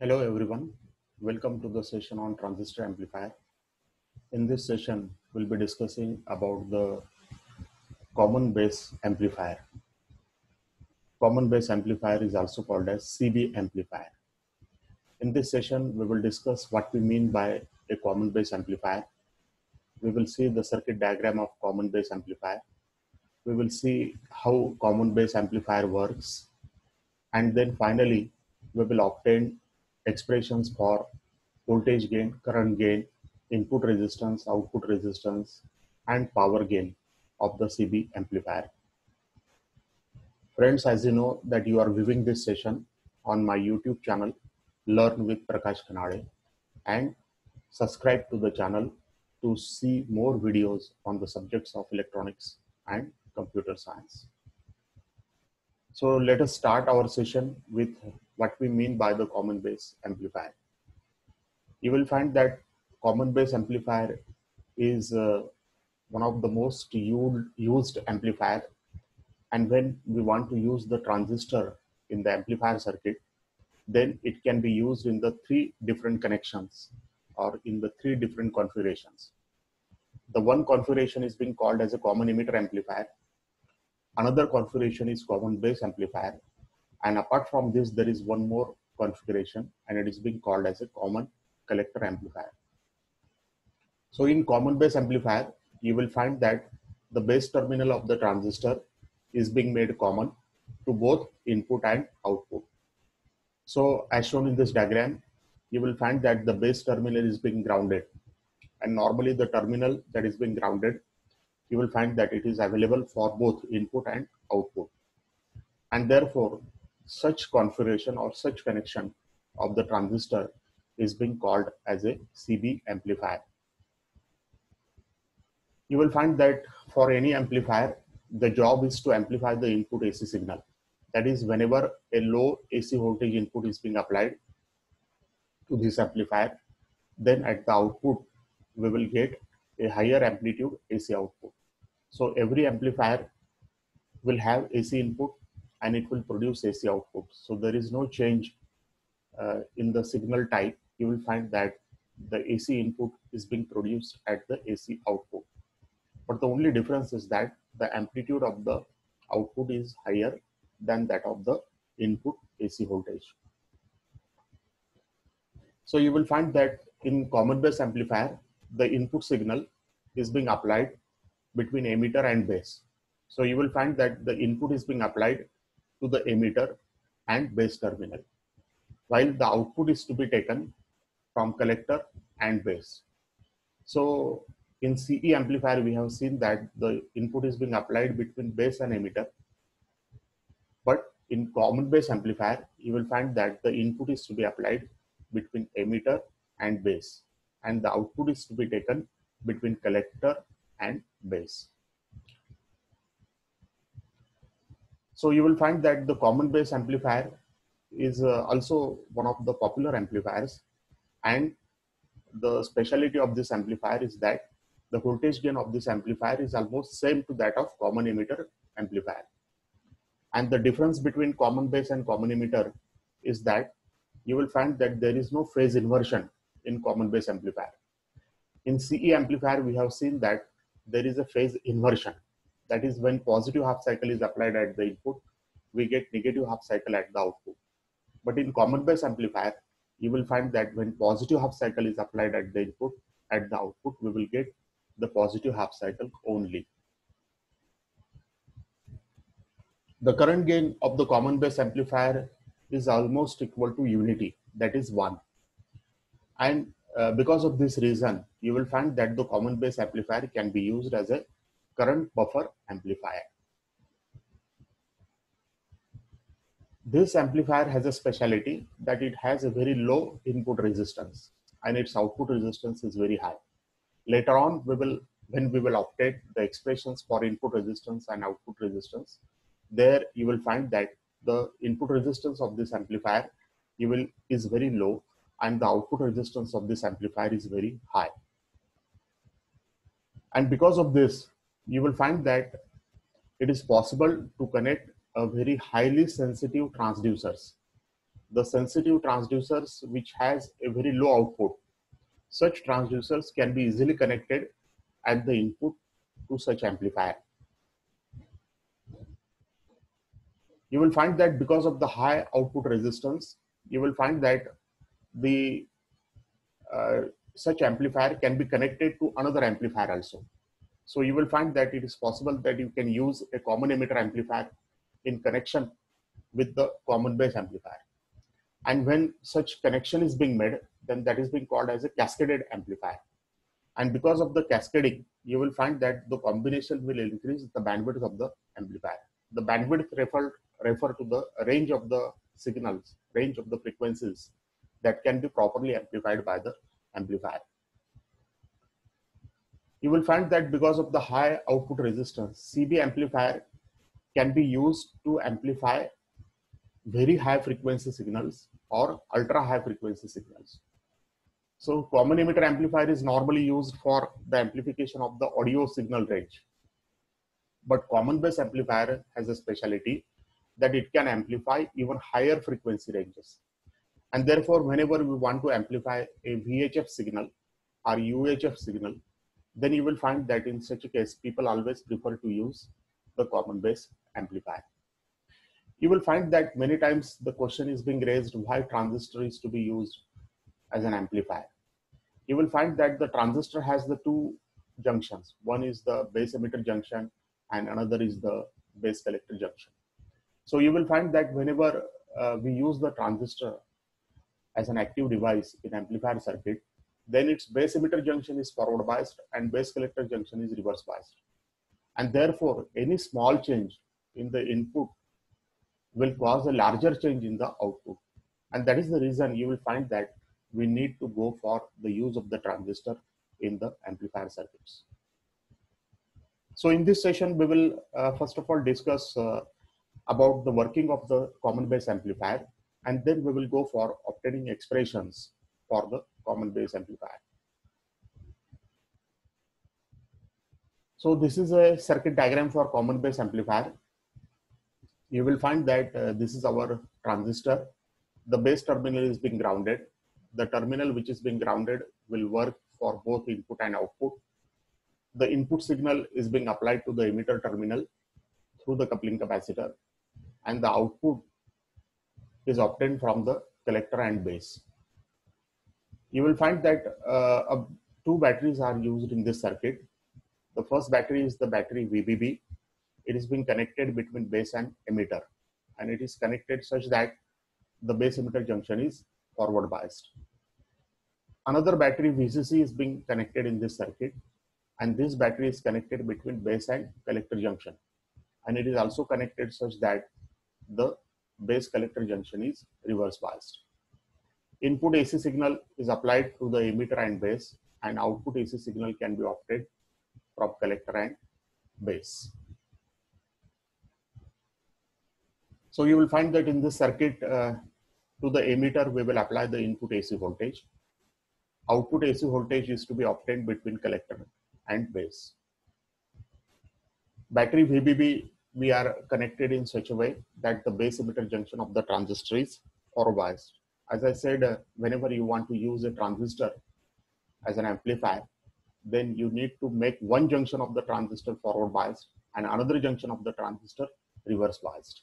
Hello everyone, welcome to the session on transistor amplifier. In this session, we'll be discussing about the common base amplifier. Common base amplifier is also called as CB amplifier. In this session, we will discuss what we mean by a common base amplifier. We will see the circuit diagram of common base amplifier. We will see how common base amplifier works. And then finally, we will obtain expressions for voltage gain, current gain, input resistance, output resistance, and power gain of the CB amplifier. Friends, as you know that you are viewing this session on my YouTube channel, Learn with Prakash Kanade, and subscribe to the channel to see more videos on the subjects of electronics and computer science. So let us start our session with what we mean by the common base amplifier. You will find that common base amplifier is one of the most used amplifier, and when we want to use the transistor in the amplifier circuit, then it can be used in the three different connections or in the three different configurations. The one configuration is being called as a common emitter amplifier. Another configuration is common base amplifier, and apart from this there is one more configuration and it is being called as a common collector amplifier. So in common base amplifier, you will find that the base terminal of the transistor is being made common to both input and output. So as shown in this diagram, you will find that the base terminal is being grounded, and normally the terminal that is being grounded, you will find that it is available for both input and output. And therefore, such configuration or such connection of the transistor is being called as a CB amplifier. You will find that for any amplifier, the job is to amplify the input AC signal. That is, whenever a low AC voltage input is being applied to this amplifier, then at the output, we will get a higher amplitude AC output. So every amplifier will have AC input and it will produce AC output. So there is no change in the signal type. You will find that the AC input is being produced at the AC output. But the only difference is that the amplitude of the output is higher than that of the input AC voltage. So you will find that in common base amplifier, the input signal is being applied between emitter and base. So you will find that the input is being applied to the emitter and base terminal, while the output is to be taken from collector and base. So in CE amplifier, we have seen that the input is being applied between base and emitter. But in common base amplifier, you will find that the input is to be applied between emitter and base, and the output is to be taken between collector and base. So you will find that the common base amplifier is also one of the popular amplifiers, and the specialty of this amplifier is that the voltage gain of this amplifier is almost same to that of common emitter amplifier. And the difference between common base and common emitter is that you will find that there is no phase inversion in common base amplifier. In CE amplifier, we have seen that there is a phase inversion. That is, when positive half cycle is applied at the input, we get negative half cycle at the output. But in common base amplifier, you will find that when positive half cycle is applied at the input, at the output, we will get the positive half cycle only. The current gain of the common base amplifier is almost equal to unity, that is 1. And because of this reason, you will find that the common base amplifier can be used as a current buffer amplifier. This amplifier has a specialty that it has a very low input resistance and its output resistance is very high. Later on, when we will obtain the expressions for input resistance and output resistance, there you will find that the input resistance of this amplifier is very low and the output resistance of this amplifier is very high. And because of this, you will find that it is possible to connect a very highly sensitive transducers the sensitive transducers which has a very low output. Such transducers can be easily connected at the input to such amplifier. You will find that because of the high output resistance, you will find that the such amplifier can be connected to another amplifier also. So you will find that it is possible that you can use a common emitter amplifier in connection with the common base amplifier. And when such connection is being made, then that is being called as a cascaded amplifier. And because of the cascading, you will find that the combination will increase the bandwidth of the amplifier. The bandwidth refer to the range of the signals, range of the frequencies that can be properly amplified by the amplifier. You will find that because of the high output resistance, CB amplifier can be used to amplify very high frequency signals or ultra high frequency signals. So common emitter amplifier is normally used for the amplification of the audio signal range. But common base amplifier has a specialty that it can amplify even higher frequency ranges. And therefore, whenever we want to amplify a VHF signal or UHF signal, then you will find that in such a case, people always prefer to use the common base amplifier. You will find that many times the question is being raised why transistor is to be used as an amplifier. You will find that the transistor has the two junctions. One is the base emitter junction and another is the base collector junction. So you will find that whenever we use the transistor as an active device in amplifier circuit, then its base emitter junction is forward biased and base collector junction is reverse biased. And therefore, any small change in the input will cause a larger change in the output. And that is the reason you will find that we need to go for the use of the transistor in the amplifier circuits. So in this session, we will first of all discuss about the working of the common base amplifier, and then we will go for obtaining expressions for the common base amplifier. So this is a circuit diagram for common base amplifier. You will find that this is our transistor. The base terminal is being grounded. The terminal which is being grounded will work for both input and output. The input signal is being applied to the emitter terminal through the coupling capacitor, and the output is obtained from the collector and base. You will find that two batteries are used in this circuit. The first battery is the battery VBB. It is being connected between base and emitter, and it is connected such that the base emitter junction is forward biased. Another battery VCC is being connected in this circuit, and this battery is connected between base and collector junction, and it is also connected such that the base collector junction is reverse biased. Input AC signal is applied to the emitter and base, and output AC signal can be obtained from collector and base. So you will find that in this circuit, to the emitter, we will apply the input AC voltage. Output AC voltage is to be obtained between collector and base. Battery VBB, we are connected in such a way that the base emitter junction of the transistor is forward biased. As I said, whenever you want to use a transistor as an amplifier, then you need to make one junction of the transistor forward biased and another junction of the transistor reverse biased.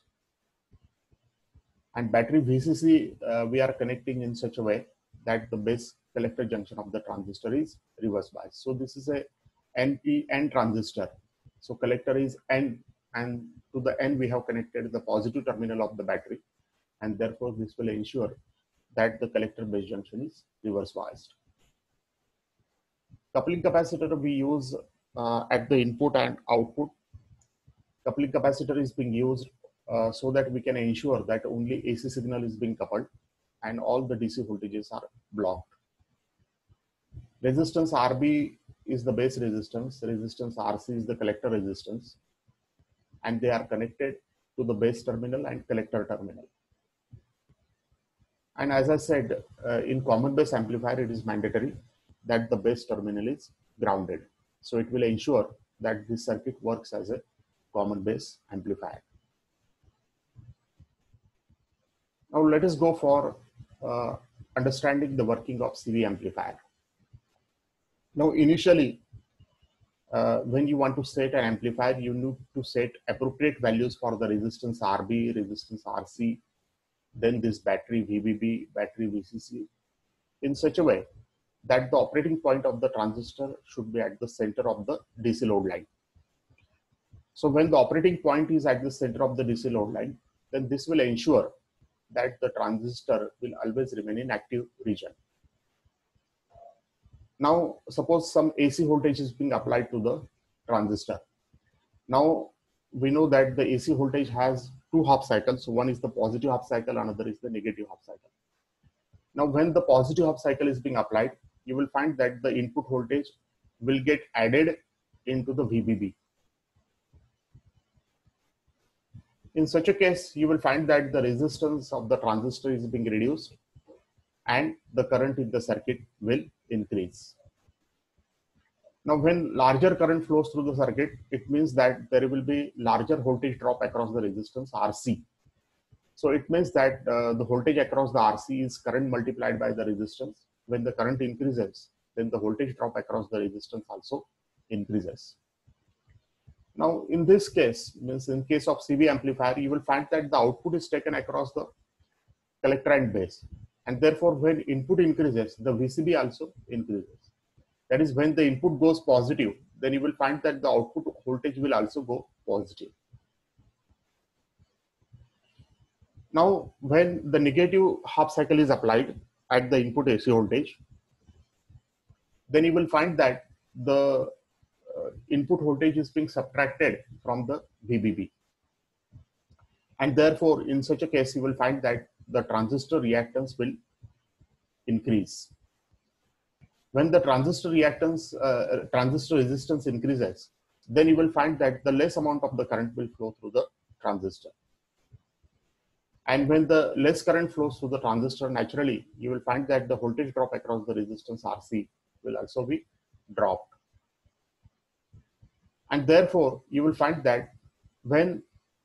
And battery VCC, we are connecting in such a way that the base collector junction of the transistor is reverse biased. So this is a NPN transistor. So collector is N, and to the N we have connected the positive terminal of the battery, and therefore this will ensure that the collector base junction is reverse biased. Coupling capacitor we use at the input and output. Coupling capacitor is being used so that we can ensure that only AC signal is being coupled and all the DC voltages are blocked. Resistance RB is the base resistance, resistance RC is the collector resistance, and they are connected to the base terminal and collector terminal. And as I said, in common base amplifier, it is mandatory that the base terminal is grounded. So it will ensure that this circuit works as a common base amplifier. Now let us go for understanding the working of CV amplifier. Now initially, when you want to set an amplifier, you need to set appropriate values for the resistance RB, resistance RC, then this battery VBB, battery VCC, in such a way that the operating point of the transistor should be at the center of the DC load line. So when the operating point is at the center of the DC load line, then this will ensure that the transistor will always remain in active region. Now, suppose some AC voltage is being applied to the transistor. Now, we know that the AC voltage has two half cycles. One is the positive half cycle, another is the negative half cycle. Now, when the positive half cycle is being applied, you will find that the input voltage will get added into the VBB. In such a case, you will find that the resistance of the transistor is being reduced and the current in the circuit will increase. Now, when larger current flows through the circuit, it means that there will be larger voltage drop across the resistance RC. So it means that the voltage across the RC is current multiplied by the resistance. When the current increases, then the voltage drop across the resistance also increases. Now, in this case, means in case of CV amplifier, you will find that the output is taken across the collector and base. And therefore, when input increases, the VCB also increases. That is, when the input goes positive, then you will find that the output voltage will also go positive. Now, when the negative half cycle is applied at the input AC voltage, then you will find that the input voltage is being subtracted from the VBB. And therefore, in such a case, you will find that the transistor reactance will increase. When the transistor reactance, transistor resistance increases, then you will find that the less amount of the current will flow through the transistor. And when the less current flows through the transistor, naturally, you will find that the voltage drop across the resistance RC will also be dropped. And therefore, you will find that when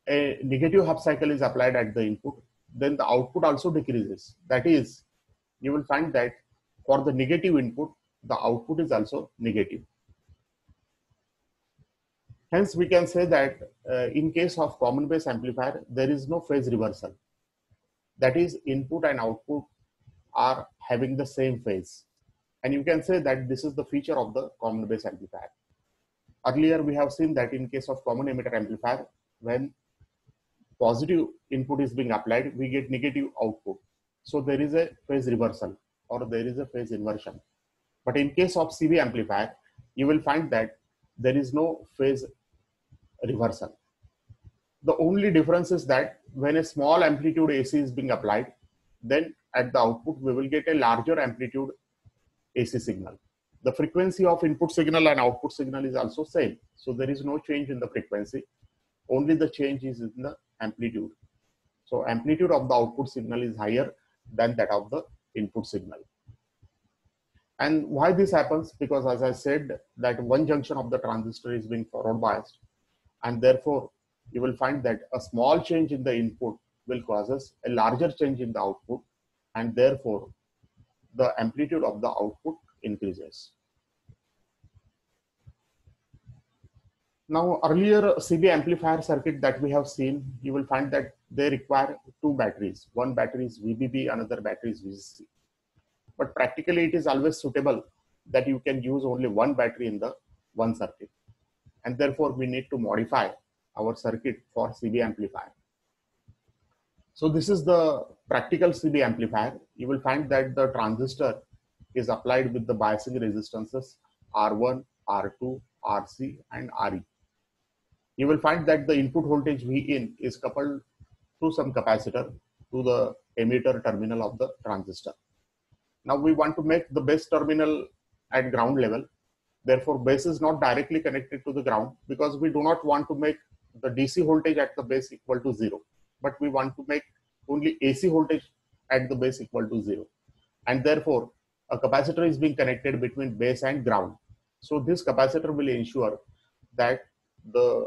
a negative half cycle is applied at the input, then the output also decreases. That is, you will find that for the negative input, the output is also negative. Hence, we can say that in case of common base amplifier, there is no phase reversal. That is, input and output are having the same phase. And you can say that this is the feature of the common base amplifier. Earlier, we have seen that in case of common emitter amplifier, when positive input is being applied, we get negative output. So there is a phase reversal or there is a phase inversion. But in case of CV amplifier, you will find that there is no phase reversal. The only difference is that when a small amplitude AC is being applied, then at the output, we will get a larger amplitude AC signal. The frequency of input signal and output signal is also same. So there is no change in the frequency. Only the change is in the amplitude. So amplitude of the output signal is higher than that of the input signal. And why this happens? Because as I said, that one junction of the transistor is being forward biased. And therefore, you will find that a small change in the input will cause a larger change in the output. And therefore, the amplitude of the output increases. Now, earlier CV amplifier circuit that we have seen, you will find that they require two batteries. One battery is VBB, another battery is VCC. But practically, it is always suitable that you can use only one battery in the one circuit. And therefore, we need to modify our circuit for CV amplifier. So this is the practical CV amplifier. You will find that the transistor is applied with the biasing resistances R1, R2, RC, and RE. You will find that the input voltage Vin is coupled to some capacitor to the emitter terminal of the transistor. Now we want to make the base terminal at ground level. Therefore, base is not directly connected to the ground because we do not want to make the DC voltage at the base equal to 0. But we want to make only AC voltage at the base equal to 0. And therefore, a capacitor is being connected between base and ground. So this capacitor will ensure that the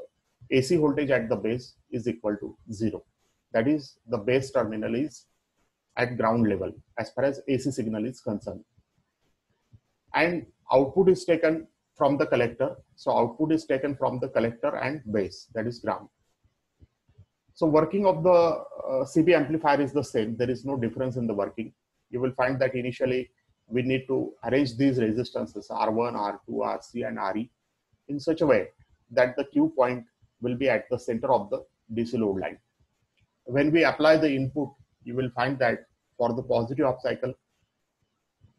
AC voltage at the base is equal to 0. That is, the base terminal is at ground level as far as AC signal is concerned. And output is taken from the collector. So output is taken from the collector and base, that is ground. So working of the CB amplifier is the same. There is no difference in the working. You will find that initially we need to arrange these resistances R1, R2, RC, and RE in such a way that the Q point will be at the center of the DC load line. When we apply the input, you will find that for the positive half cycle,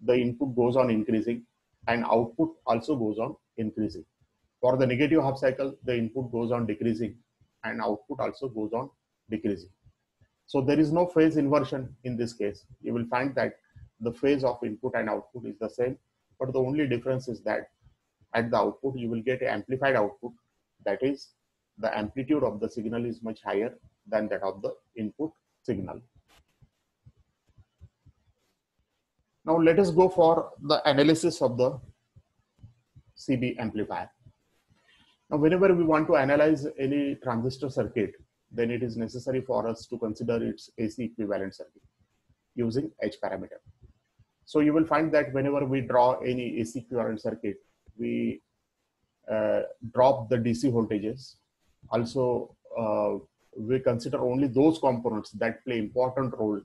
the input goes on increasing and output also goes on increasing. For the negative half cycle, the input goes on decreasing and output also goes on decreasing. So there is no phase inversion in this case. You will find that the phase of input and output is the same, but the only difference is that at the output, you will get an amplified output. That is, the amplitude of the signal is much higher than that of the input signal. Now let us go for the analysis of the CB amplifier. Now, whenever we want to analyze any transistor circuit, then it is necessary for us to consider its AC equivalent circuit using H parameter. So you will find that whenever we draw any AC equivalent circuit, we drop the DC voltages. Also, we consider only those components that play important role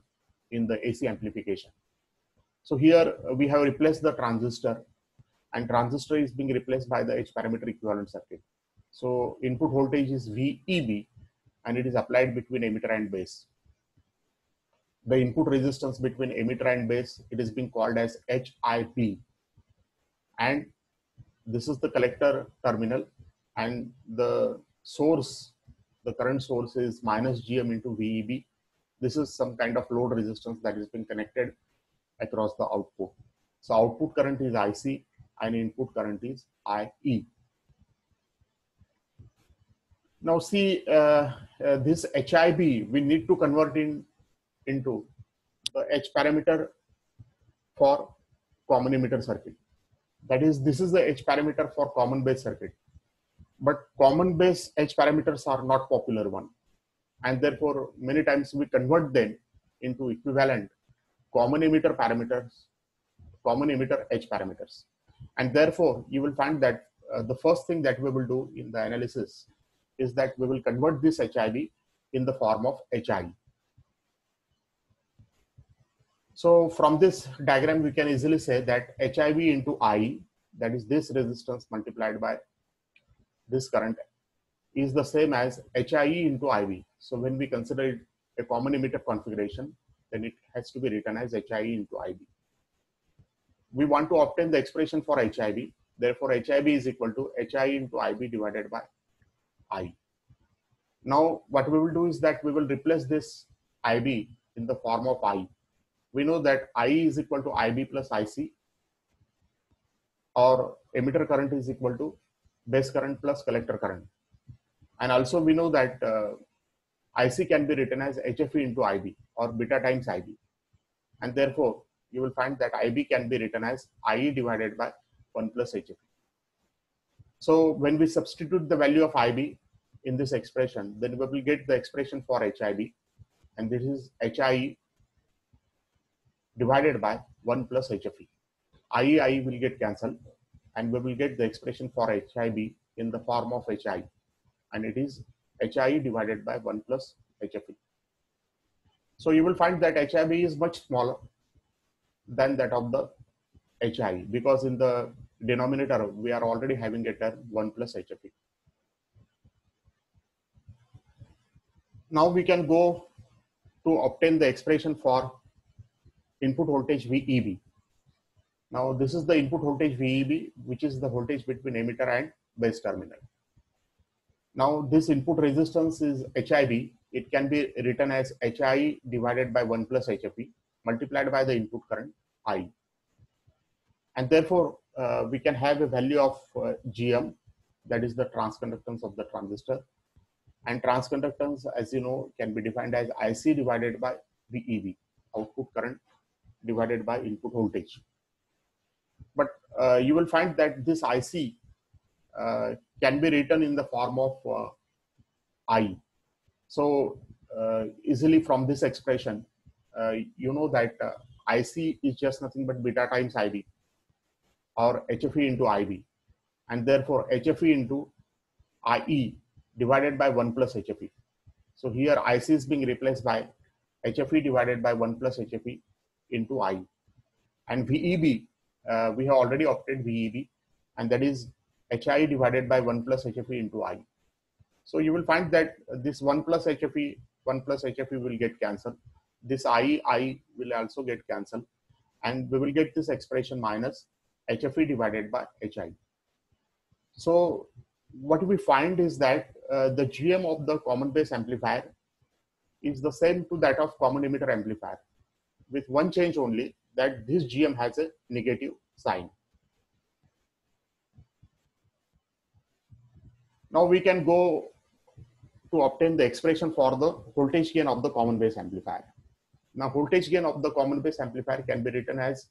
in the AC amplification. So here we have replaced the transistor, and transistor is being replaced by the H parameter equivalent circuit. So input voltage is VEB and it is applied between emitter and base. The input resistance between emitter and base, it is being called as HIP. And this is the collector terminal, and the source, the current source is minus GM into VEB. This is some kind of load resistance that is being connected across the output. So output current is IC and input current is IE. Now see, this HIB, we need to convert into the H parameter for common emitter circuit. That is, this is the H parameter for common base circuit. But common base H parameters are not popular one. And therefore, many times we convert them into equivalent common emitter parameters, common emitter H parameters. And therefore, you will find that the first thing that we will do in the analysis is that we will convert this HIB in the form of HI. So from this diagram, we can easily say that HIB into I, that is this resistance multiplied by this current, is the same as HIE into IB. So when we consider it a common emitter configuration, then it has to be written as HIE into IB. We want to obtain the expression for HIB. Therefore, HIB is equal to HIE into IB divided by I. Now, what we will do is that we will replace this IB in the form of I. We know that I is equal to IB plus IC, or emitter current is equal to base current plus collector current. And also we know that IC can be written as HFE into IB or beta times IB. And therefore, you will find that IB can be written as IE divided by 1 plus HFE. So when we substitute the value of IB in this expression, then we will get the expression for HIB, and this is HIE divided by 1 plus HFE. IE will get cancelled, and we will get the expression for HIB in the form of HI, and it is HIE divided by 1 plus HFE. So you will find that HIB is much smaller than that of the HI, because in the denominator we are already having a term 1 plus HFE. Now we can go to obtain the expression for input voltage VEB. Now this is the input voltage VEB, which is the voltage between emitter and base terminal. Now this input resistance is HIB. It can be written as HI divided by 1 plus HFE multiplied by the input current I. And therefore, we can have a value of GM, that is the transconductance of the transistor. And transconductance, as you know, can be defined as IC divided by VEB, output current divided by input voltage. But you will find that this IC can be written in the form of I. So easily from this expression, you know that IC is just nothing but beta times IB, or HFE into IB, and therefore HFE into IE divided by 1 plus HFE. So here IC is being replaced by HFE divided by 1 plus HFE into I. And VEB, we have already obtained VEB, and that is HI divided by 1 plus HFE into I. So you will find that this 1 plus HFE will get cancelled. This I will also get cancelled, and we will get this expression minus HFE divided by HI. So what we find is that the GM of the common base amplifier is the same to that of common emitter amplifier, with one change only, that this GM has a negative sign. Now we can go to obtain the expression for the voltage gain of the common base amplifier. Now voltage gain of the common base amplifier can be written as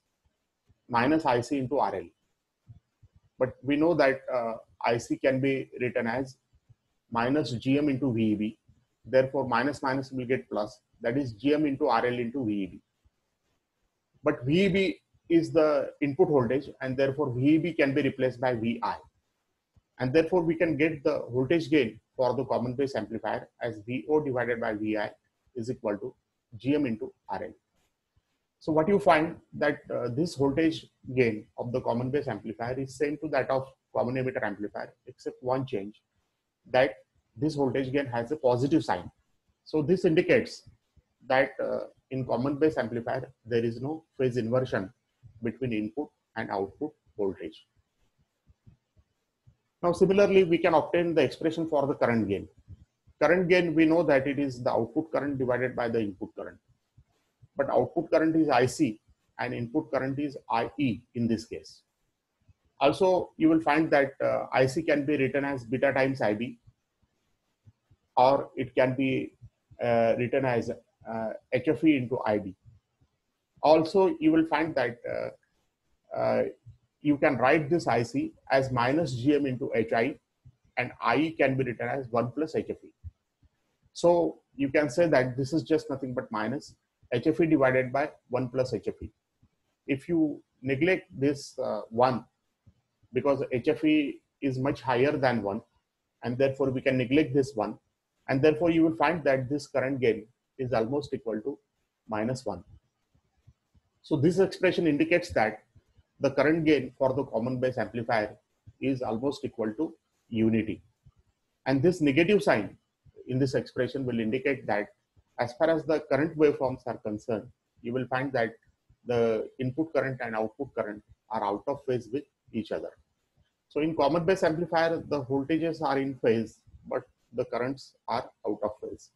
minus IC into RL. But we know that IC can be written as minus GM into VEB. Therefore, minus minus will get plus. That is GM into RL into VEB. But VEB is the input voltage, and therefore VEB can be replaced by VI. And therefore, we can get the voltage gain for the common base amplifier as VO divided by VI is equal to GM into RL. So what you find that this voltage gain of the common base amplifier is same to that of common emitter amplifier, except one change, that this voltage gain has a positive sign. So this indicates that in common base amplifier, there is no phase inversion between input and output voltage. Now similarly, we can obtain the expression for the current gain. Current gain, we know that it is the output current divided by the input current. But output current is IC and input current is IE in this case. Also, you will find that IC can be written as beta times IB, or it can be written as HFE into IB. Also, you will find that you can write this IC as minus GM into HI, and IE can be written as 1 plus HFE. So you can say that this is just nothing but minus HFE divided by 1 plus HFE. If you neglect this 1, because HFE is much higher than 1, and therefore we can neglect this 1, and therefore you will find that this current gain is almost equal to minus 1. So this expression indicates that the current gain for the common base amplifier is almost equal to unity. And this negative sign in this expression will indicate that as far as the current waveforms are concerned, you will find that the input current and output current are out of phase with each other. So in common base amplifier, the voltages are in phase, but the currents are out of phase.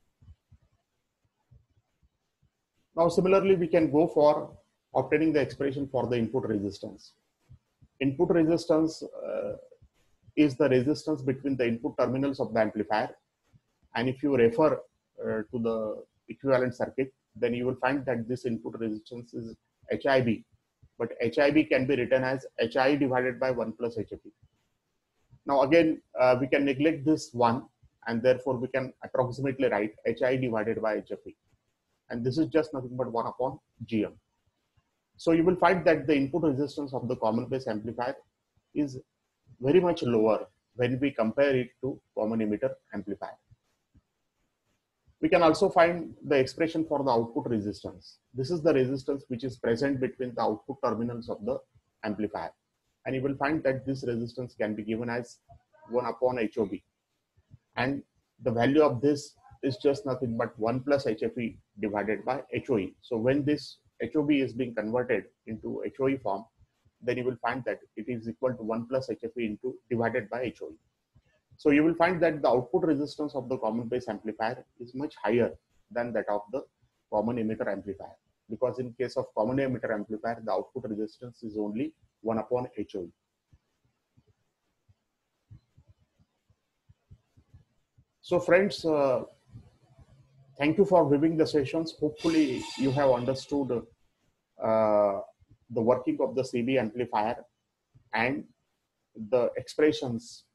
Now similarly, we can go for obtaining the expression for the input resistance. Input resistance is the resistance between the input terminals of the amplifier. And if you refer to the equivalent circuit, then you will find that this input resistance is HIB, but HIB can be written as HI divided by 1 plus HFE. Now again, we can neglect this 1, and therefore we can approximately write HI divided by HFE. And this is just nothing but 1 upon GM. So you will find that the input resistance of the common base amplifier is very much lower when we compare it to common emitter amplifier. We can also find the expression for the output resistance. This is the resistance which is present between the output terminals of the amplifier. And you will find that this resistance can be given as 1 upon HOB. And the value of this is just nothing but 1 plus HFE divided by HOE. So when this HOB is being converted into HOE form, then you will find that it is equal to 1 plus HFE into divided by HOE. So you will find that the output resistance of the common base amplifier is much higher than that of the common emitter amplifier, because in case of common emitter amplifier, the output resistance is only 1 upon HOE. So friends, thank you for viewing the sessions. Hopefully you have understood the working of the CB amplifier and the expressions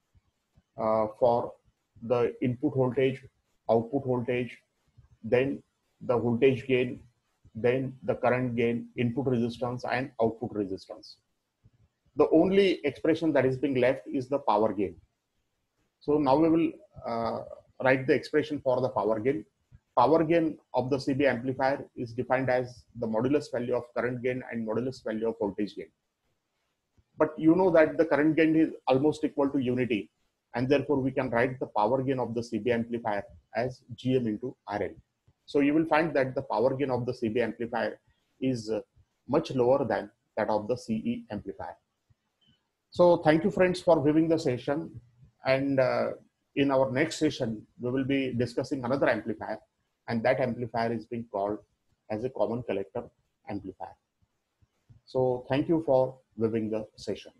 for the input voltage, output voltage, then the voltage gain, then the current gain, input resistance, and output resistance. The only expression that is being left is the power gain. So now we will write the expression for the power gain. Power gain of the CB amplifier is defined as the modulus value of current gain and modulus value of voltage gain. But you know that the current gain is almost equal to unity, and therefore we can write the power gain of the CB amplifier as GM into RL. So you will find that the power gain of the CB amplifier is much lower than that of the CE amplifier. So thank you friends for viewing the session, and in our next session we will be discussing another amplifier, and that amplifier is being called as a common collector amplifier. So thank you for viewing the session.